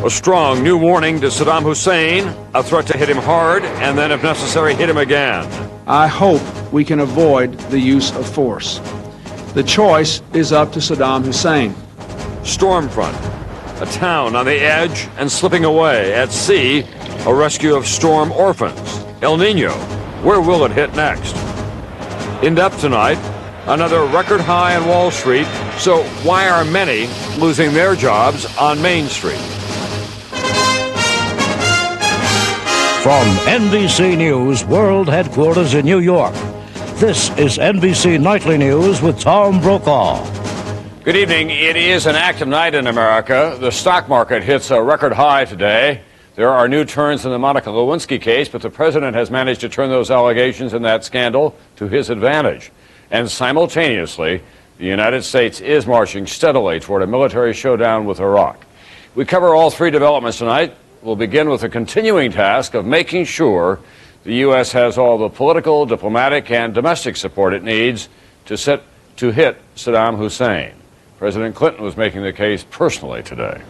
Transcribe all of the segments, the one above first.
A strong new warning to Saddam Hussein, a threat to hit him hard, and then, if necessary, hit him again. I hope we can avoid the use of force. The choice is up to Saddam Hussein. Stormfront, a town on the edge and slipping away. At sea, a rescue of storm orphans. El Nino, where will it hit next? In depth tonight, another record high on Wall Street. So why are many losing their jobs on Main Street? From NBC News World Headquarters in New York, this is NBC Nightly News with Tom Brokaw. Good evening. It is an active night in America. The stock market hits a record high today. There are new turns in the Monica Lewinsky case, but the president has managed to turn those allegations and that scandal to his advantage. And simultaneously, the United States is marching steadily toward a military showdown with Iraq. We cover all three developments tonight. We'll begin with the continuing task of making sure the U.S. has all the political, diplomatic, and domestic support it needs to hit Saddam Hussein. President Clinton was making the case personally today.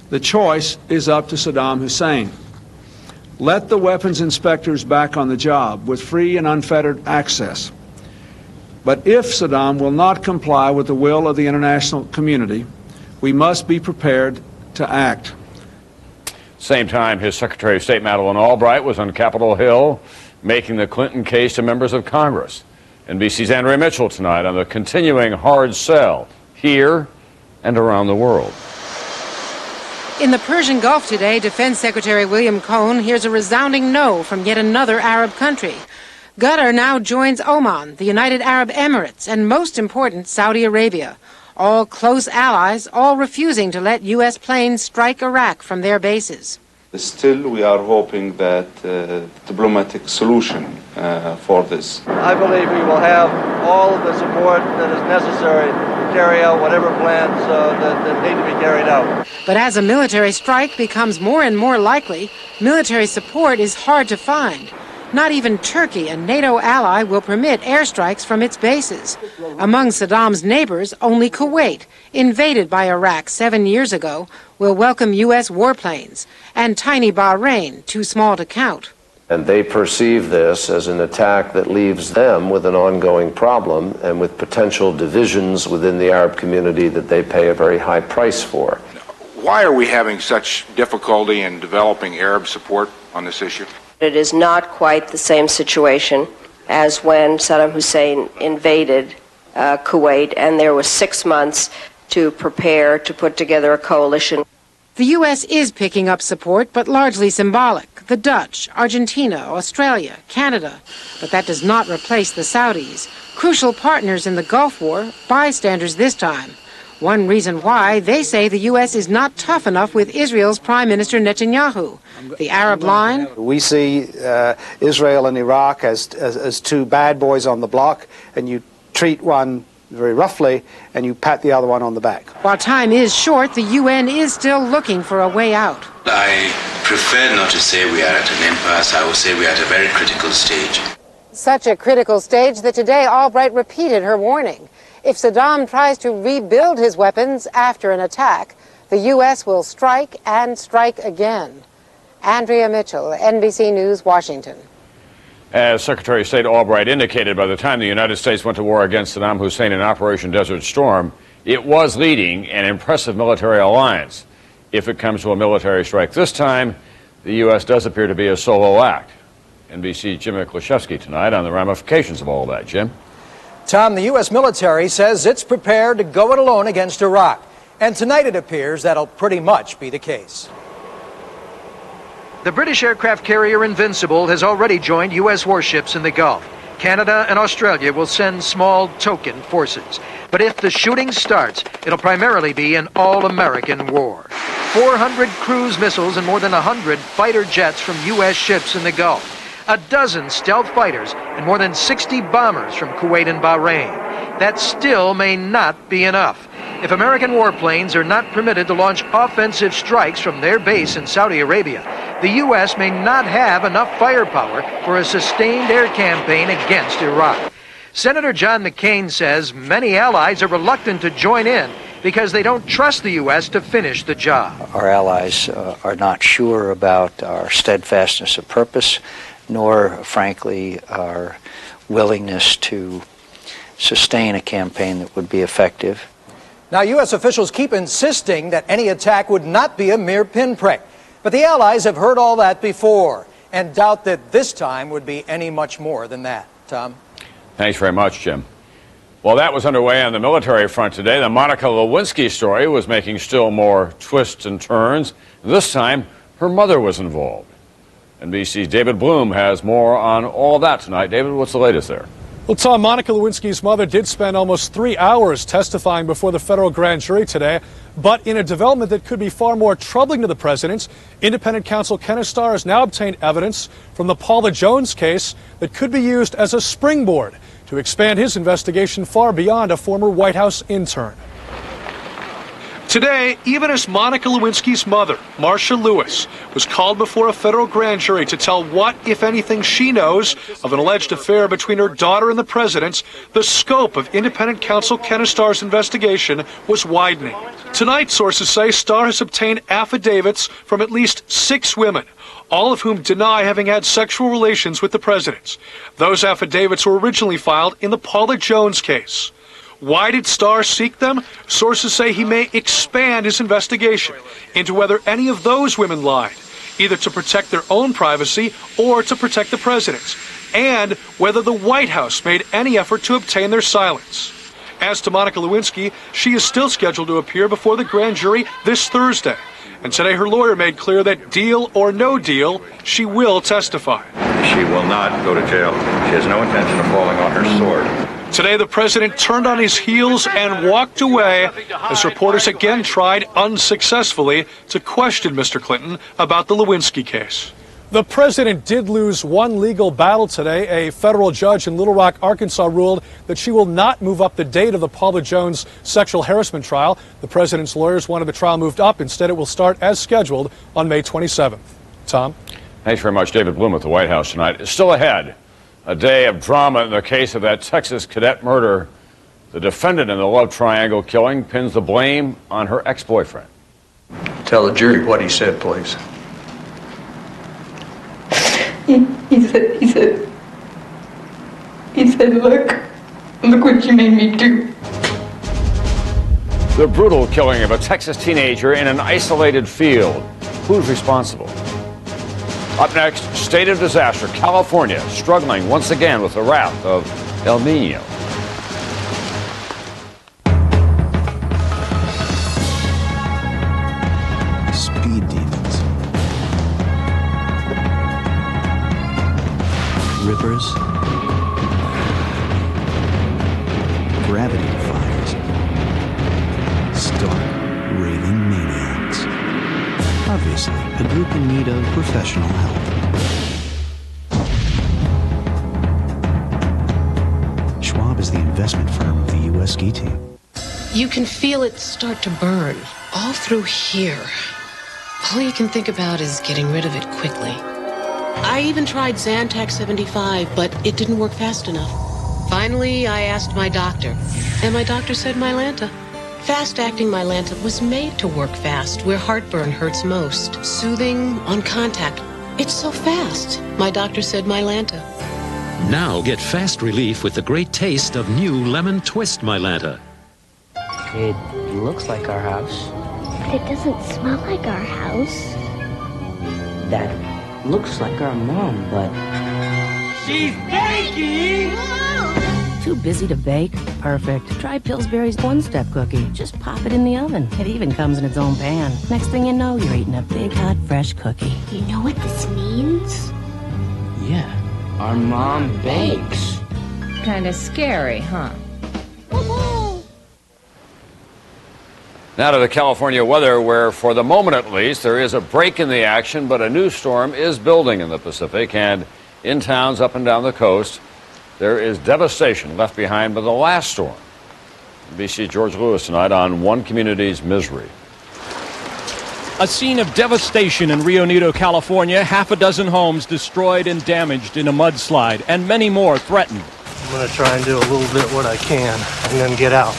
The choice is up to Saddam Hussein. Let the weapons inspectors back on the job with free and unfettered access. But if Saddam will not comply with the will of the international community, we must be prepared to act. Same time, his Secretary of State, Madeleine Albright, was on Capitol Hill making the Clinton case to members of Congress. NBC's Andrea Mitchell tonight on the continuing hard sell here and around the world. In the Persian Gulf today, Defense Secretary William Cohen hears a resounding no from yet another Arab country. Qatar now joins Oman, the United Arab Emirates, and most important, Saudi Arabia. All close allies, all refusing to let U.S. planes strike Iraq from their bases. Still, we are hoping that diplomatic solution for this. I believe we will have all of the support that is necessary to carry out whatever plans that need to be carried out. But as a military strike becomes more and more likely, military support is hard to find. Not even Turkey, a NATO ally, will permit airstrikes from its bases. Among Saddam's neighbors, only Kuwait, invaded by Iraq 7 years ago, will welcome U.S. warplanes, and tiny Bahrain, too small to count. And they perceive this as an attack that leaves them with an ongoing problem and with potential divisions within the Arab community that they pay a very high price for. Why are we having such difficulty in developing Arab support on this issue? It is not quite the same situation as when Saddam Hussein invaded Kuwait, and there was 6 months to prepare to put together a coalition. The U.S. is picking up support, but largely symbolic. The Dutch, Argentina, Australia, Canada. But that does not replace the Saudis, crucial partners in the Gulf War, bystanders this time. One reason why, they say the U.S. is not tough enough with Israel's Prime Minister Netanyahu. The Arab line? We see Israel and Iraq as two bad boys on the block, and you treat one very roughly, and you pat the other one on the back. While time is short, the UN is still looking for a way out. I prefer not to say we are at an impasse. I would say we are at a very critical stage. Such a critical stage that today Albright repeated her warning. If Saddam tries to rebuild his weapons after an attack, the U.S. will strike and strike again. Andrea Mitchell, NBC News, Washington. As Secretary of State Albright indicated, by the time the United States went to war against Saddam Hussein in Operation Desert Storm, it was leading an impressive military alliance. If it comes to a military strike this time, the U.S. does appear to be a solo act. NBC's Jim Miklaszewski tonight on the ramifications of all that. Jim? Tom, the U.S. military says it's prepared to go it alone against Iraq. And tonight it appears that'll pretty much be the case. The British aircraft carrier Invincible has already joined U.S. warships in the Gulf. Canada and Australia will send small token forces. But if the shooting starts, it'll primarily be an all-American war. 400 cruise missiles and more than 100 fighter jets from U.S. ships in the Gulf. A dozen stealth fighters and more than 60 bombers from Kuwait and Bahrain. That still may not be enough. If American warplanes are not permitted to launch offensive strikes from their base in Saudi Arabia, the U.S. may not have enough firepower for a sustained air campaign against Iraq. Senator John McCain says many allies are reluctant to join in because they don't trust the U.S. to finish the job. Our allies are not sure about our steadfastness of purpose, nor, frankly, our willingness to sustain a campaign that would be effective. Now, U.S. officials keep insisting that any attack would not be a mere pinprick. But the allies have heard all that before and doubt that this time would be any much more than that. Tom? Thanks very much, Jim. Well, that was underway on the military front today. The Monica Lewinsky story was making still more twists and turns. This time, her mother was involved. NBC's David Bloom has more on all that tonight. David, what's the latest there? Well, Tom, Monica Lewinsky's mother did spend almost 3 hours testifying before the federal grand jury today. But in a development that could be far more troubling to the president, independent counsel Kenneth Starr has now obtained evidence from the Paula Jones case that could be used as a springboard to expand his investigation far beyond a former White House intern. Today, even as Monica Lewinsky's mother, Marsha Lewis, was called before a federal grand jury to tell what, if anything, she knows of an alleged affair between her daughter and the president, the scope of independent counsel Kenneth Starr's investigation was widening. Tonight, sources say Starr has obtained affidavits from at least 6 women, all of whom deny having had sexual relations with the president. Those affidavits were originally filed in the Paula Jones case. Why did Starr seek them? Sources say he may expand his investigation into whether any of those women lied, either to protect their own privacy or to protect the president's, and whether the White House made any effort to obtain their silence. As to Monica Lewinsky, she is still scheduled to appear before the grand jury this Thursday. And today her lawyer made clear that deal or no deal, she will testify. She will not go to jail. She has no intention of falling on her sword. Today, the president turned on his heels and walked away as reporters again tried unsuccessfully to question Mr. Clinton about the Lewinsky case. The president did lose one legal battle today. A federal judge in Little Rock, Arkansas, ruled that she will not move up the date of the Paula Jones sexual harassment trial. The president's lawyers wanted the trial moved up. Instead, it will start as scheduled on May 27th. Tom? Thanks very much, David Bloom at the White House tonight. It's still ahead. A day of drama in the case of that Texas cadet murder. The defendant in the love triangle killing pins the blame on her ex-boyfriend. Tell the jury what he said, please. He said, look what you made me do. The brutal killing of a Texas teenager in an isolated field. Who's responsible? Up next, state of disaster. California struggling once again with the wrath of El Nino. Speed demons. Rippers. Gravity defiers. Stark, raving maniacs. Obviously, a group in need of professional help. Schwab is the investment firm of the U.S. ski team. You can feel it start to burn all through here. All you can think about is getting rid of it quickly. I even tried Zantac 75, but it didn't work fast enough. Finally, I asked my doctor, and my doctor said Mylanta. Fast-acting Mylanta was made to work fast, where heartburn hurts most. Soothing, on contact. It's so fast. My doctor said Mylanta. Now get fast relief with the great taste of new Lemon Twist Mylanta. It looks like our house. But it doesn't smell like our house. That looks like our mom, but... She's baking! Too busy to bake? Perfect. Try Pillsbury's one-step cookie. Just pop it in the oven. It even comes in its own pan. Next thing you know, you're eating a big, hot, fresh cookie. You know what this means? Yeah, our mom bakes. Kinda scary, huh? Now to the California weather, where for the moment at least, there is a break in the action, but a new storm is building in the Pacific and in towns up and down the coast. There is devastation left behind by the last storm. NBC's George Lewis tonight on one community's misery. A scene of devastation in Rio Negro, California. Half a dozen homes destroyed and damaged in a mudslide, and many more threatened. I'm going to try and do a little bit what I can and then get out.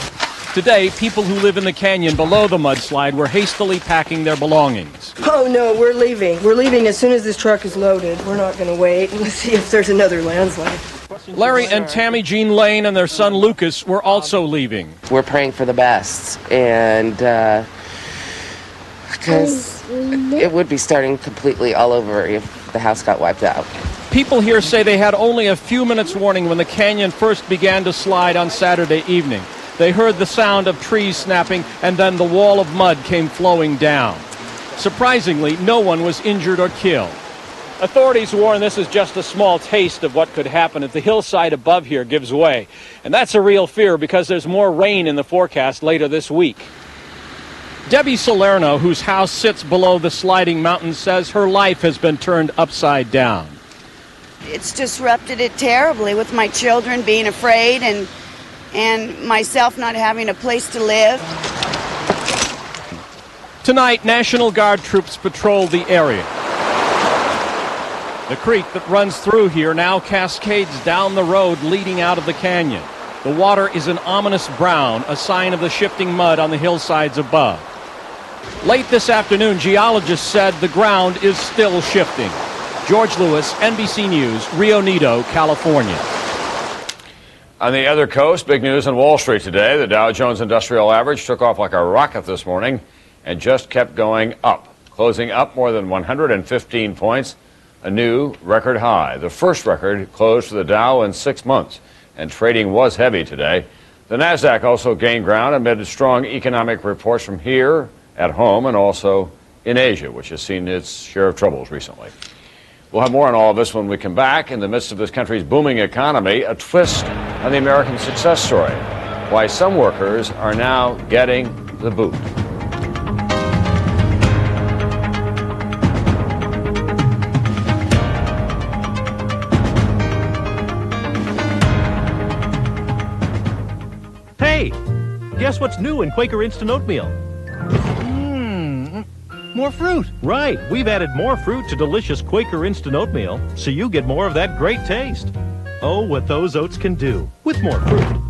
Today, people who live in the canyon below the mudslide were hastily packing their belongings. Oh, no, we're leaving. We're leaving as soon as this truck is loaded. We're not going to wait and see if there's another landslide. Larry and Tammy Jean Lane and their son Lucas were also leaving. We're praying for the best, and because it would be starting completely all over if the house got wiped out. People here say they had only a few minutes warning when the canyon first began to slide on Saturday evening. They heard the sound of trees snapping, and then the wall of mud came flowing down. Surprisingly, no one was injured or killed. Authorities warn this is just a small taste of what could happen if the hillside above here gives way. And that's a real fear because there's more rain in the forecast later this week. Debbie Salerno, whose house sits below the sliding mountain, says her life has been turned upside down. It's disrupted it terribly with my children being afraid and myself not having a place to live. Tonight, National Guard troops patrolled the area. The creek that runs through here now cascades down the road leading out of the canyon. The water is an ominous brown, a sign of the shifting mud on the hillsides above. Late this afternoon, geologists said the ground is still shifting. George Lewis, NBC News, Rio Negro, California. On the other coast, big news on Wall Street today. The Dow Jones Industrial Average took off like a rocket this morning and just kept going up, closing up more than 115 points, a new record high. The first record closed for the Dow in 6 months, and trading was heavy today. The Nasdaq also gained ground amid strong economic reports from here at home and also in Asia, which has seen its share of troubles recently. We'll have more on all of this when we come back. In the midst of this country's booming economy, a twist on the American success story. Why some workers are now getting the boot. Hey, guess what's new in Quaker Instant Oatmeal? More fruit. Right. We've added more fruit to delicious Quaker Instant Oatmeal, so you get more of that great taste. Oh, what those oats can do with more fruit.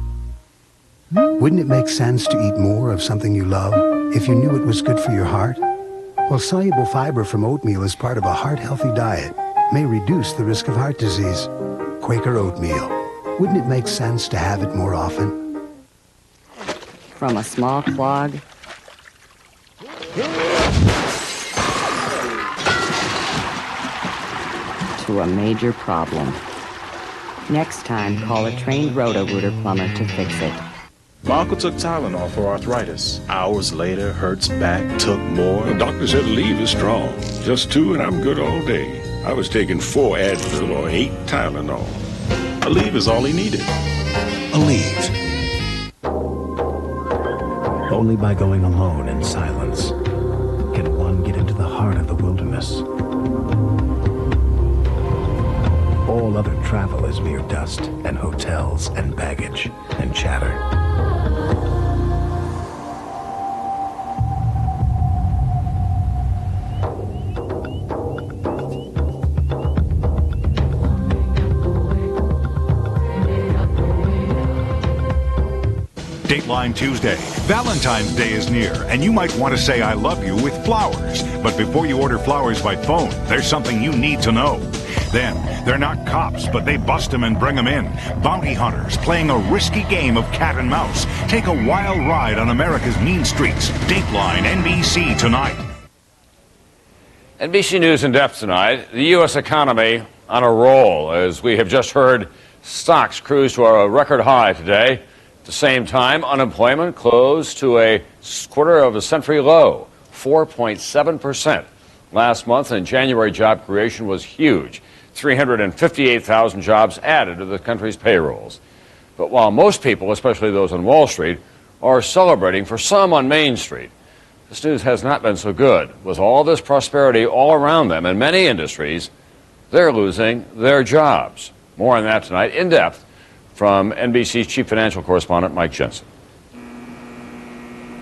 Wouldn't it make sense to eat more of something you love if you knew it was good for your heart? Well, soluble fiber from oatmeal as part of a heart-healthy diet may reduce the risk of heart disease. Quaker Oatmeal. Wouldn't it make sense to have it more often? From a small clog to a major problem. Next time, call a trained Roto-Rooter plumber to fix it. My uncle took Tylenol for arthritis. Hours later, hurts back, took more. The doctor said Aleve is strong. Just 2 and I'm good all day. I was taking 4 Advil or 8 Tylenol. Aleve is all he needed. Aleve. Only by going alone in silence can one get into the heart of the wilderness. All other travel is mere dust and hotels and baggage and chatter. Dateline Tuesday. Valentine's Day is near, and you might want to say I love you with flowers. But before you order flowers by phone, there's something you need to know. Then, they're not cops, but they bust them and bring them in. Bounty hunters playing a risky game of cat and mouse. Take a wild ride on America's mean streets. Dateline NBC tonight. NBC News in depth tonight. The U.S. economy on a roll. As we have just heard, stocks cruised to a record high today. At the same time, unemployment closed to a quarter of a century low, 4.7%. Last month, and January job creation was huge. 358,000 jobs added to the country's payrolls. But while most people, especially those on Wall Street, are celebrating, for some on Main Street, this news has not been so good. With all this prosperity all around them in many industries, they're losing their jobs. More on that tonight, in depth, from NBC's chief financial correspondent, Mike Jensen.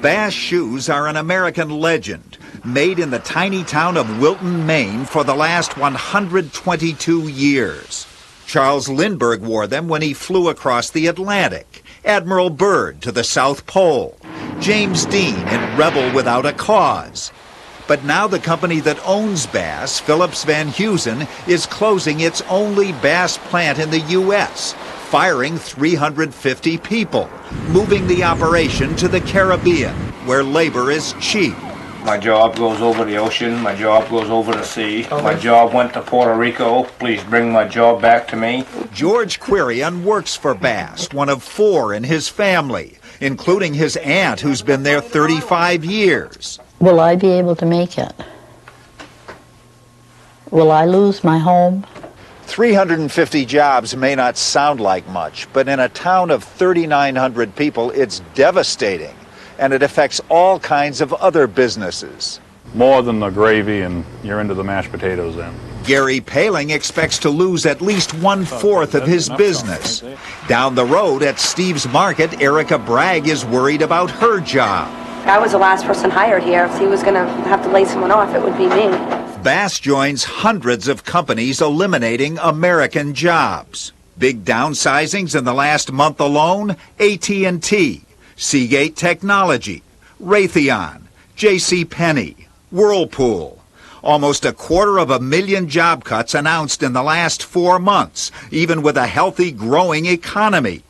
Bass shoes are an American legend, made in the tiny town of Wilton, Maine for the last 122 years. Charles Lindbergh wore them when he flew across the Atlantic, Admiral Byrd to the South Pole, James Dean in Rebel Without a Cause. But now the company that owns Bass, Phillips Van Heusen, is closing its only Bass plant in the U.S., firing 350 people, moving the operation to the Caribbean, where labor is cheap. My job goes over the ocean. My job goes over the sea. My job went to Puerto Rico. Please bring my job back to me. George Quirion works for Bass, one of 4 in his family, including his aunt who's been there 35 years. Will I be able to make it? Will I lose my home? 350 jobs may not sound like much, but in a town of 3,900 people, it's devastating, and it affects all kinds of other businesses. More than the gravy, and you're into the mashed potatoes then. Gary Paling expects to lose at least 1/4 of his business. Down the road at Steve's Market, Erica Bragg is worried about her job. I was the last person hired here. If he was going to have to lay someone off, it would be me. Bass joins hundreds of companies eliminating American jobs. Big downsizings in the last month alone: AT&T, Seagate Technology, Raytheon, J.C. Penney, Whirlpool. Almost 250,000 job cuts announced in the last 4 months, even with a healthy, growing economy.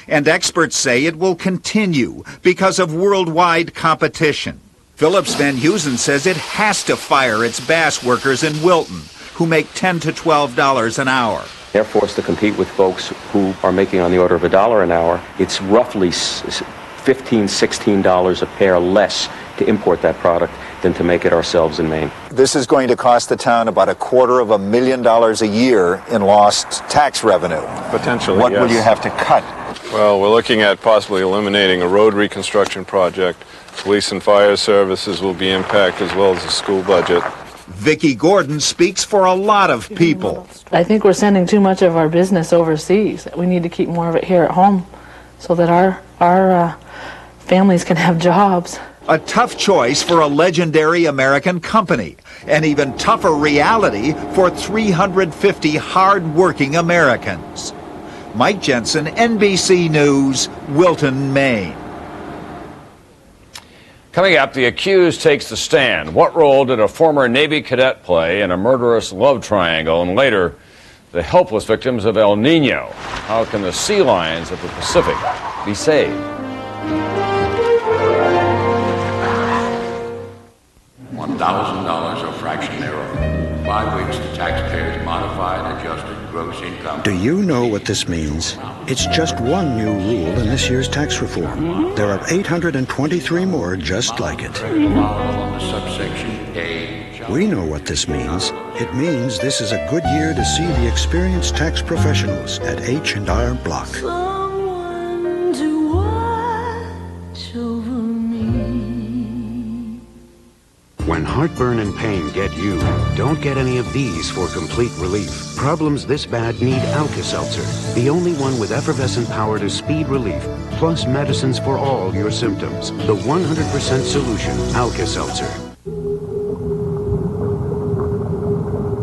And experts say it will continue because of worldwide competition. Phillips Van Heusen says it has to fire its Bass workers in Wilton, who make $10 to $12 an hour. They're forced to compete with folks who are making on the order of $1 an hour. It's roughly $15, $16 a pair less to import that product than to make it ourselves in Maine. This is going to cost the town about $250,000 a year in lost tax revenue. Potentially, What yes. will you have to cut? Well, we're looking at possibly eliminating a road reconstruction project. Police and fire services will be impacted, as well as the school budget. Vicki Gordon speaks for a lot of people. I think we're sending too much of our business overseas. We need to keep more of it here at home so that our families can have jobs. A tough choice for a legendary American company, an even tougher reality for 350 hard-working Americans. Mike Jensen, NBC News, Wilton, Maine. Coming up, the accused takes the stand. What role did a former Navy cadet play in a murderous love triangle? And later, the helpless victims of El Nino. How can the sea lions of the Pacific be saved? $1,000 a fraction error, by which the taxpayers modified adjusted gross income. Do you know what this means? It's just one new rule in this year's tax reform. There are 823 more just like it. We know what this means. It means this is a good year to see the experienced tax professionals at H&R Block. Someone to watch over me. When heartburn and pain get you, don't get any of these for complete relief. Problems this bad need Alka-Seltzer, the only one with effervescent power to speed relief, plus medicines for all your symptoms. The 100% solution, Alka-Seltzer.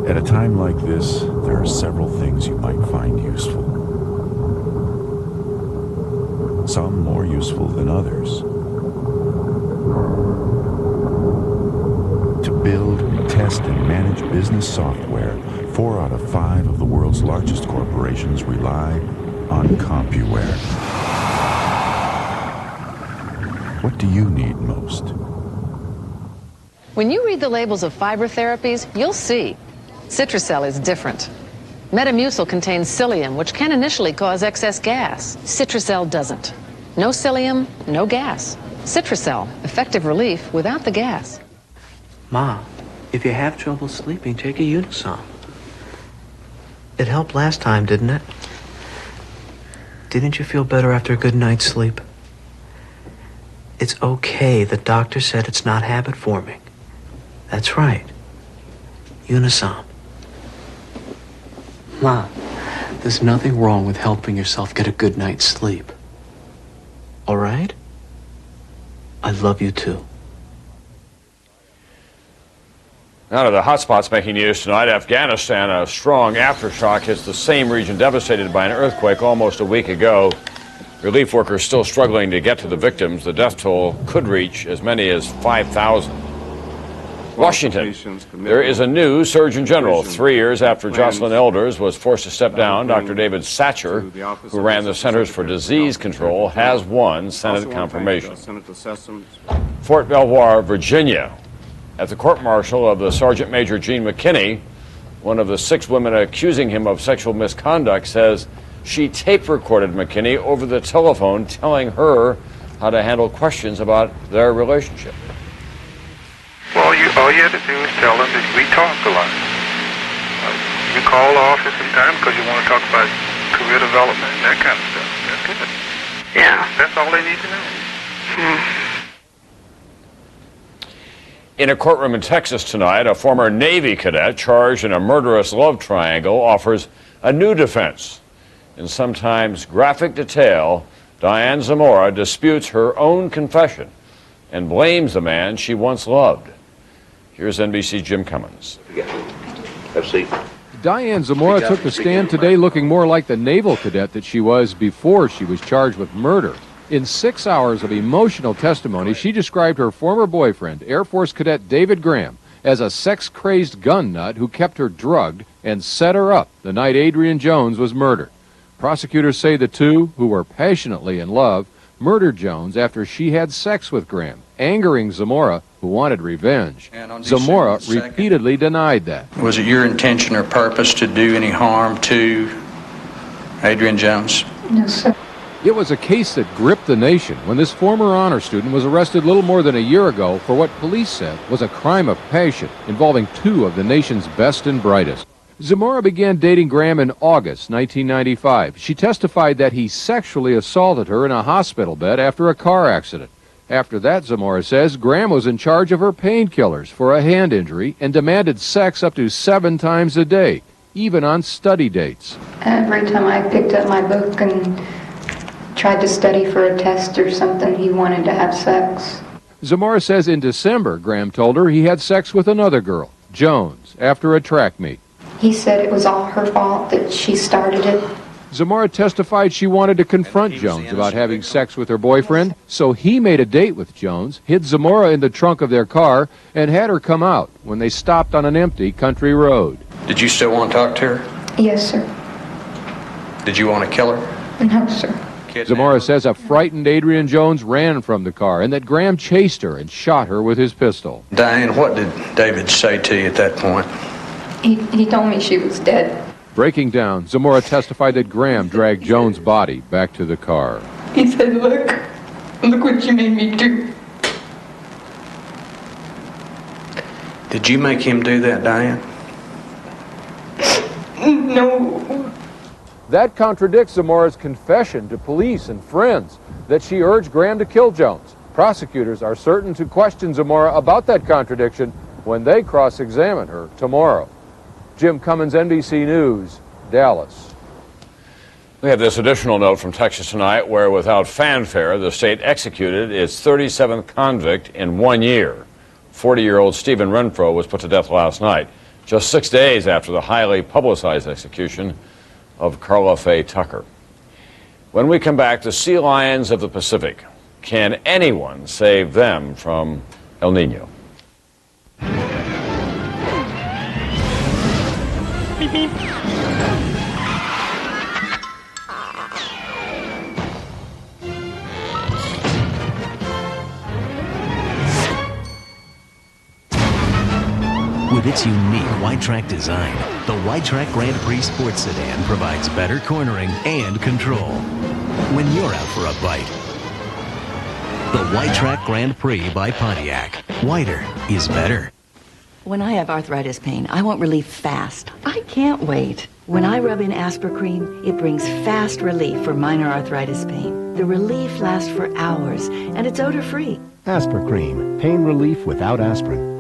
At a time like this, there are several things you might find useful. Some more useful than others. To build, test, and manage business software, 4 out of 5 of the world's largest corporations rely on CompuWare. What do you need most? When you read the labels of fiber therapies, you'll see. Citracel is different. Metamucil contains psyllium, which can initially cause excess gas. Citracel doesn't. No psyllium, no gas. Citracel, effective relief without the gas. Mom, if you have trouble sleeping, take a Unisom. It helped last time, didn't it? Didn't you feel better after a good night's sleep? It's okay. The doctor said it's not habit forming. That's right. Unisom. Mom, there's nothing wrong with helping yourself get a good night's sleep. All right? I love you too. Now to the hotspots making news tonight. Afghanistan, a strong aftershock hits the same region devastated by an earthquake almost a week ago. Relief workers still struggling to get to the victims. The death toll could reach as many as 5,000. Washington, there is a new Surgeon General. 3 years after Jocelyn Elders was forced to step down, Dr. David Satcher, who ran the Centers for Disease Control, has won Senate confirmation. Fort Belvoir, Virginia. At the court-martial of the Sergeant Major Gene McKinney, one of the 6 women accusing him of sexual misconduct says she tape-recorded McKinney over the telephone, telling her how to handle questions about their relationship. Well, all you had to do is tell them that we talk a lot. You call the office sometimes because you want to talk about career development and that kind of stuff. That's good. Yeah. That's all they need to know. In a courtroom in Texas tonight, a former Navy cadet charged in a murderous love triangle offers a new defense. In sometimes graphic detail, Diane Zamora disputes her own confession and blames the man she once loved. Here's NBC Jim Cummins. Have a seat. Diane Zamora took the stand today looking more like the naval cadet that she was before she was charged with murder. In 6 hours of emotional testimony, she described her former boyfriend, Air Force Cadet David Graham, as a sex-crazed gun nut who kept her drugged and set her up the night Adrian Jones was murdered. Prosecutors say the two, who were passionately in love, murdered Jones after she had sex with Graham, angering Zamora, who wanted revenge. Zamora repeatedly denied that. Was it your intention or purpose to do any harm to Adrian Jones? No, sir. It was a case that gripped the nation when this former honor student was arrested little more than a year ago for what police said was a crime of passion involving 2 of the nation's best and brightest. Zamora began dating Graham in August 1995. She testified that he sexually assaulted her in a hospital bed after a car accident. After that, Zamora says, Graham was in charge of her painkillers for a hand injury and demanded sex up to 7 times a day, even on study dates. Every time I picked up my book and tried to study for a test or something, he wanted to have sex. Zamora says in December, Graham told her he had sex with another girl, Jones, after a track meet. He said it was all her fault, that she started it. Zamora testified she wanted to confront Jones about having sex with her boyfriend, so he made a date with Jones, hid Zamora in the trunk of their car, and had her come out when they stopped on an empty country road. Did you still want to talk to her? Yes, sir. Did you want to kill her? No, sir. Zamora says a frightened Adrian Jones ran from the car and that Graham chased her and shot her with his pistol. Diane, what did David say to you at that point? He told me she was dead. Breaking down, Zamora testified that Graham dragged Jones' body back to the car. He said, look what you made me do. Did you make him do that, Diane? No. That contradicts Zamora's confession to police and friends that she urged Graham to kill Jones. Prosecutors are certain to question Zamora about that contradiction when they cross-examine her tomorrow. Jim Cummins, NBC News, Dallas. We have this additional note from Texas tonight where, without fanfare, the state executed its 37th convict in 1 year. 40-year-old Stephen Renfro was put to death last night, just 6 days after the highly publicized execution of Carla Faye Tucker. When we come back, the sea lions of the Pacific. Can anyone save them from El Nino? Beep, beep. With its unique wide-track design, the wide-track Grand Prix Sports Sedan provides better cornering and control when you're out for a bite. The wide-track Grand Prix by Pontiac. Wider is better. When I have arthritis pain, I want relief fast. I can't wait. When I rub in Aspercreme, it brings fast relief for minor arthritis pain. The relief lasts for hours, and it's odor-free. Aspercreme, pain relief without aspirin.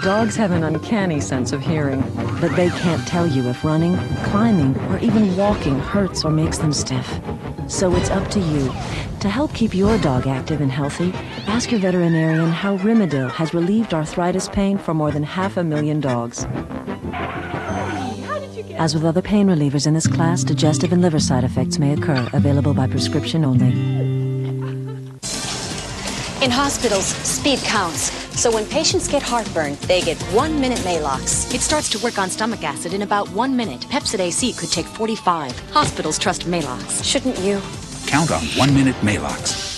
Dogs have an uncanny sense of hearing, but they can't tell you if running, climbing, or even walking hurts or makes them stiff. So it's up to you. To help keep your dog active and healthy, ask your veterinarian how Rimadyl has relieved arthritis pain for more than 500,000 dogs. As with other pain relievers in this class, digestive and liver side effects may occur. Available by prescription only. In hospitals, speed counts. So when patients get heartburn, they get 1 minute Malox. It starts to work on stomach acid in about 1 minute. Pepcid AC could take 45. Hospitals trust Malox. Shouldn't you? Count on 1 minute Malox.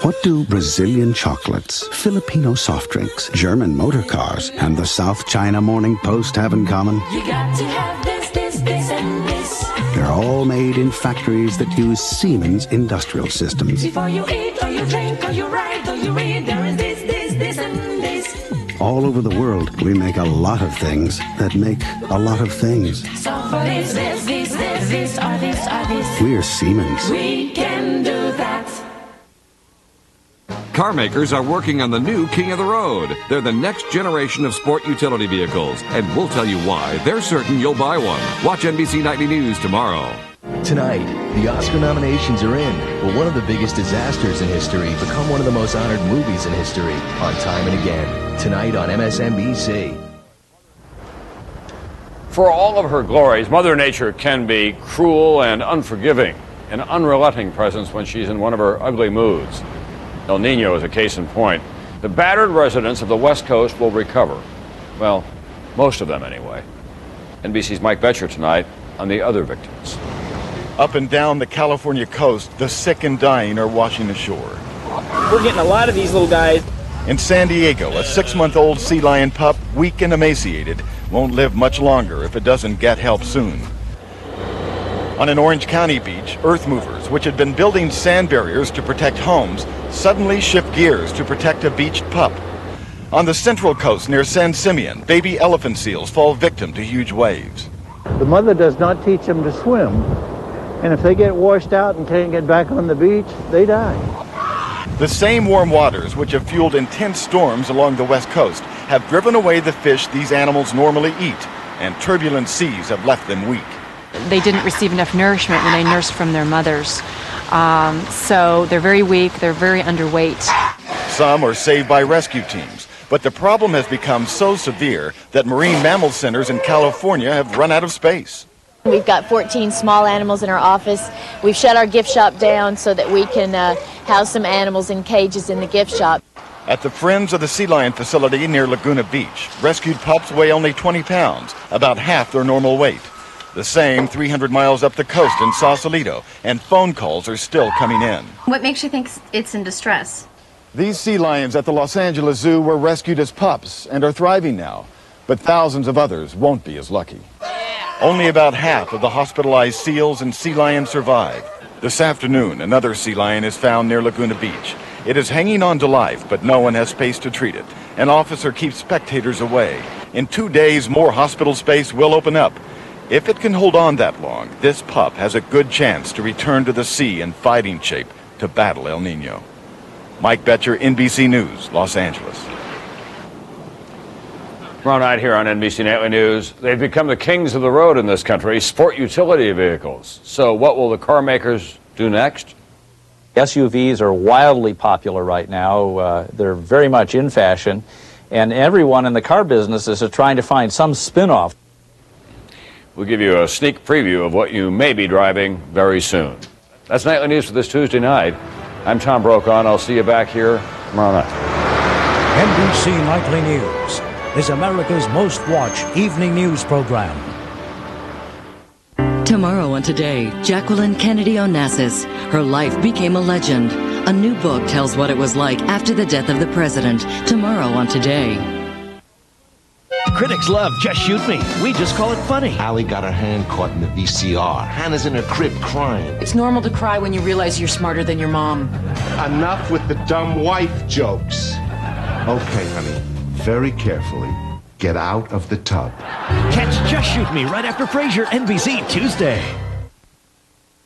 What do Brazilian chocolates, Filipino soft drinks, German motor cars, and the South China Morning Post have in common? You got to have this, and this. They're all made in factories that use Siemens industrial systems. Before you eat, or you drink, or you write, or you read, there is this, and this. All over the world, we make a lot of things that make a lot of things. So for this, or this. We're Siemens. We can do that. Car makers are working on the new King of the Road. They're the next generation of sport utility vehicles, and we'll tell you why they're certain you'll buy one. Watch NBC Nightly News tomorrow. Tonight, the Oscar nominations are in. Will one of the biggest disasters in history become one of the most honored movies in history? On Time and Again. Tonight on MSNBC. For all of her glories, Mother Nature can be cruel and unforgiving, an unrelenting presence when she's in one of her ugly moods. El Nino is a case in point. The battered residents of the West Coast will recover. Well, most of them anyway. NBC's Mike Betcher tonight on the other victims. Up and down the California coast, the sick and dying are washing ashore. We're getting a lot of these little guys. In San Diego, a 6-month-old sea lion pup, weak and emaciated, won't live much longer if it doesn't get help soon. On an Orange County beach, earth movers, which had been building sand barriers to protect homes, suddenly shift gears to protect a beached pup. On the Central Coast near San Simeon, baby elephant seals fall victim to huge waves. The mother does not teach them to swim, and if they get washed out and can't get back on the beach, they die. The same warm waters which have fueled intense storms along the West Coast have driven away the fish these animals normally eat, and turbulent seas have left them weak. They didn't receive enough nourishment when they nursed from their mothers. So they're very weak, they're very underweight. Some are saved by rescue teams, but the problem has become so severe that marine mammal centers in California have run out of space. We've got 14 small animals in our office. We've shut our gift shop down so that we can house some animals in cages in the gift shop. At the Friends of the Sea Lion facility near Laguna Beach, rescued pups weigh only 20 pounds, about half their normal weight. The same 300 miles up the coast in Sausalito, and phone calls are still coming in. What makes you think it's in distress? These sea lions at the Los Angeles Zoo were rescued as pups and are thriving now, but thousands of others won't be as lucky. Only about half of the hospitalized seals and sea lions survive. This afternoon, another sea lion is found near Laguna Beach. It is hanging on to life, but no one has space to treat it. An officer keeps spectators away. In 2 days, more hospital space will open up. If it can hold on that long, this pup has a good chance to return to the sea in fighting shape to battle El Nino. Mike Betcher, NBC News, Los Angeles. Tomorrow night here on NBC Nightly News, they've become the kings of the road in this country, sport utility vehicles. So what will the car makers do next? SUVs are wildly popular right now. They're very much in fashion, and everyone in the car business is trying to find some spin-off. We'll give you a sneak preview of what you may be driving very soon. That's Nightly News for this Tuesday night. I'm Tom Brokaw, and I'll see you back here tomorrow night. NBC Nightly News is America's most watched evening news program. Tomorrow on Today, Jacqueline Kennedy Onassis. Her life became a legend. A new book tells what it was like after the death of the president. Tomorrow on Today. Critics love Just Shoot Me. We just call it funny. Allie got her hand caught in the VCR. Hannah's in her crib crying. It's normal to cry when you realize you're smarter than your mom. Enough with the dumb wife jokes. Okay, honey. Very carefully. Get out of the tub. Catch Just Shoot Me right after Frasier, NBC Tuesday.